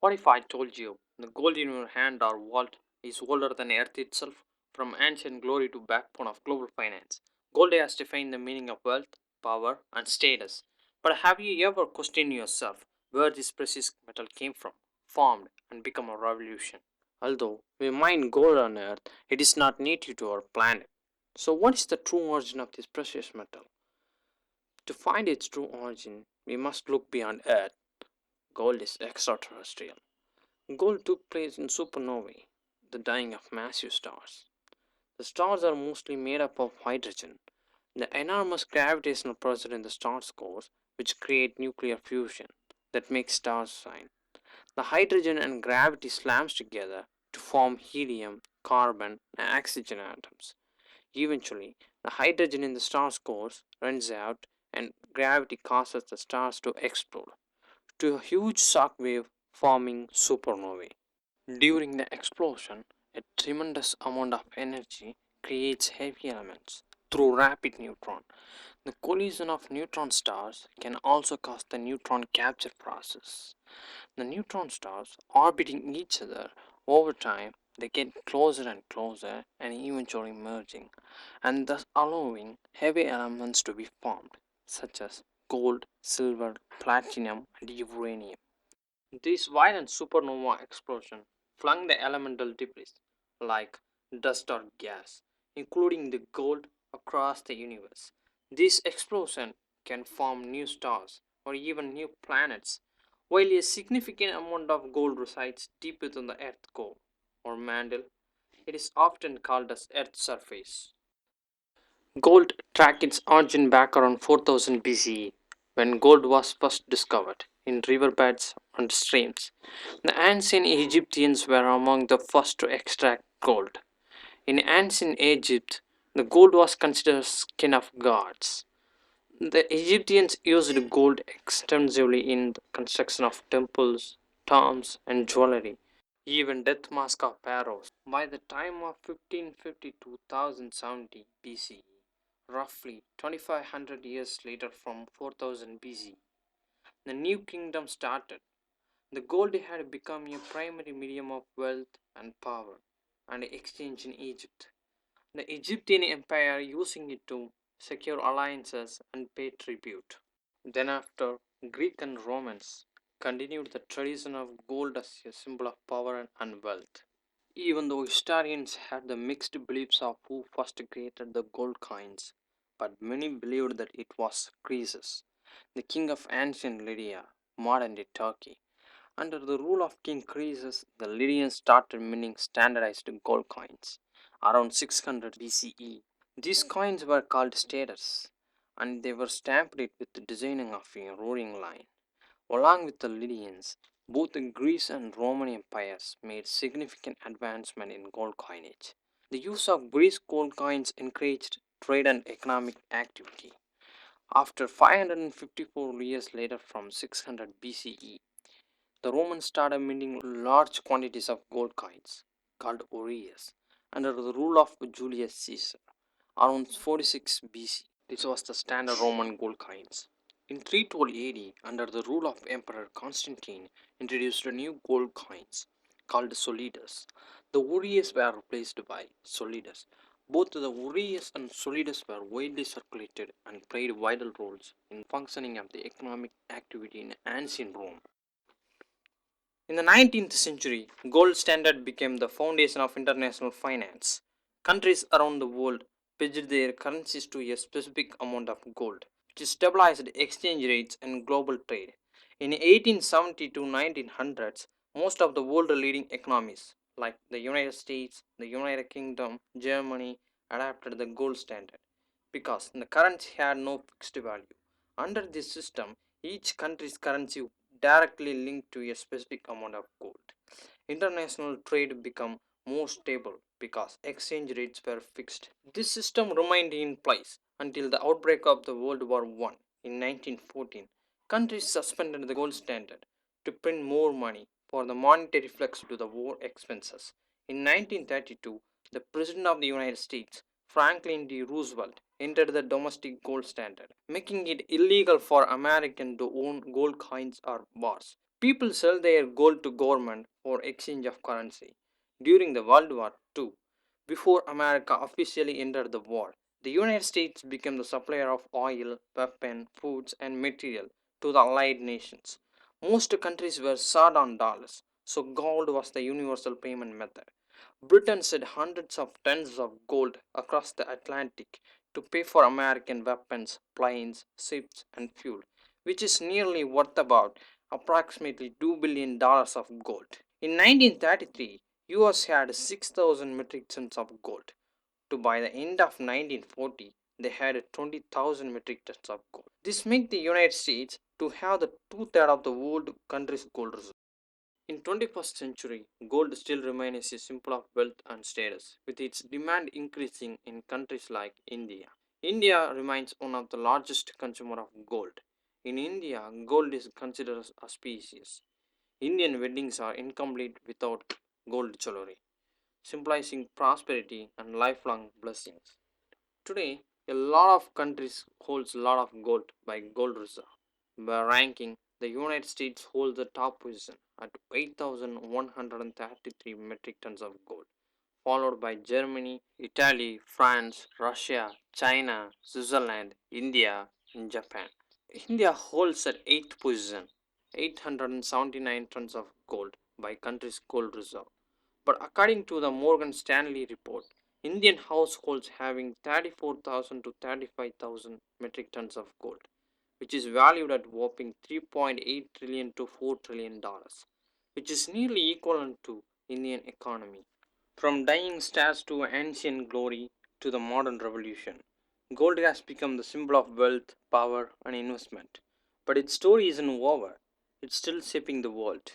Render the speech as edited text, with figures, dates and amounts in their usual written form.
What if I told you the gold in your hand or wallet is older than Earth itself? From ancient glory to backbone of global finance, gold has defined the meaning of wealth, power, and status. But have you ever questioned yourself where this precious metal came from, formed, and become a revolution? Although we mine gold on Earth, it is not native to our planet. So, what is the true origin of this precious metal? To find its true origin, we must look beyond Earth. Gold is extraterrestrial. Gold took place in supernovae, the dying of massive stars. The stars are mostly made up of hydrogen, the enormous gravitational pressure in the star's cores, which create nuclear fusion that makes stars shine. The hydrogen and gravity slams together to form helium, carbon, and oxygen atoms. Eventually, the hydrogen in the star's cores runs out and gravity causes the stars to explode to a huge shockwave forming supernovae. During the explosion, a tremendous amount of energy creates heavy elements through rapid neutron. The collision of neutron stars can also cause the neutron capture process. The neutron stars orbiting each other over time, they get closer and closer and eventually merging, and thus allowing heavy elements to be formed, such as gold, silver, platinum, and uranium. This violent supernova explosion flung the elemental debris, like dust or gas, including the gold, across the universe. This explosion can form new stars or even new planets, while a significant amount of gold resides deep within the Earth's core, or mantle. It is often called as Earth's surface. Gold tracked its origin back around 4000 BCE, when gold was first discovered in riverbeds and streams. The ancient Egyptians were among the first to extract gold. In ancient Egypt, the gold was considered skin of gods. The Egyptians used gold extensively in the construction of temples, tombs, and jewelry, even death masks of pharaohs. By the time of 1550 to 1070 BCE, roughly 2500 years later from 4000 BC, the new kingdom started. The gold had become a primary medium of wealth and power and exchange in Egypt. The Egyptian empire using it to secure alliances and pay tribute. Then after Greek and Romans continued the tradition of gold as a symbol of power and wealth. Even though historians had the mixed beliefs of who first created the gold coins, but many believed that it was Croesus, the king of ancient Lydia, modern day Turkey. Under the rule of King Croesus, the Lydians started minting standardized gold coins around 600 BCE. These coins were called staters, and they were stamped with the designing of a roaring lion. Along with the Lydians, both the Greece and Roman empires made significant advancement in gold coinage. The use of Greece gold coins encouraged trade and economic activity. After 554 years later, from 600 BCE, the Romans started minting large quantities of gold coins, called aureus, under the rule of Julius Caesar, around 46 BC. This was the standard Roman gold coins. In 312 AD, under the rule of Emperor Constantine, introduced new gold coins called solidus. The aureus were replaced by solidus. Both the aureus and solidus were widely circulated and played vital roles in functioning of the economic activity in ancient Rome. In the 19th century, gold standard became the foundation of international finance. Countries around the world pledged their currencies to a specific amount of gold, which stabilized exchange rates and global trade. In 1870 to 1900s, most of the world leading economies like the United States, the United Kingdom, Germany adopted the gold standard because the currency had no fixed value. Under this system, each country's currency directly linked to a specific amount of gold. International trade became more stable because exchange rates were fixed. This system remained in place until the outbreak of the World War I in 1914. Countries suspended the gold standard to print more money for the monetary flex to the war expenses. In 1932, the President of the United States, Franklin D. Roosevelt, entered the domestic gold standard, making it illegal for Americans to own gold coins or bars. People sell their gold to government for exchange of currency. During the World War II, before America officially entered the war, the United States became the supplier of oil, weapons, foods, and material to the Allied nations. Most countries were short on dollars, so gold was the universal payment method. Britain sent hundreds of tons of gold across the Atlantic to pay for American weapons, planes, ships, and fuel, which is nearly worth about approximately $2 billion of gold. In 1933, US had 6,000 metric tons of gold. To by the end of 1940, they had 20,000 metric tons of gold. This makes the United States to have the two-thirds of the world country's gold reserve. In 21st century, gold still remains a symbol of wealth and status, with its demand increasing in countries like India. India remains one of the largest consumer of gold. In India, gold is considered auspicious. Indian weddings are incomplete without gold jewelry, symbolizing prosperity and lifelong blessings. Today, a lot of countries holds a lot of gold by gold reserve. By ranking, the United States holds the top position at 8,133 metric tons of gold, followed by Germany, Italy, France, Russia, China, Switzerland, India, and Japan. India holds at 8th position, 879 tons of gold by country's gold reserve. But according to the Morgan Stanley report, Indian households having 34,000 to 35,000 metric tons of gold, which is valued at whopping 3.8 trillion to 4 trillion dollars, which is nearly equivalent to Indian economy. From dying stars to ancient glory to the modern revolution, gold has become the symbol of wealth, power, and investment. But its story isn't over. It's still shaping the world.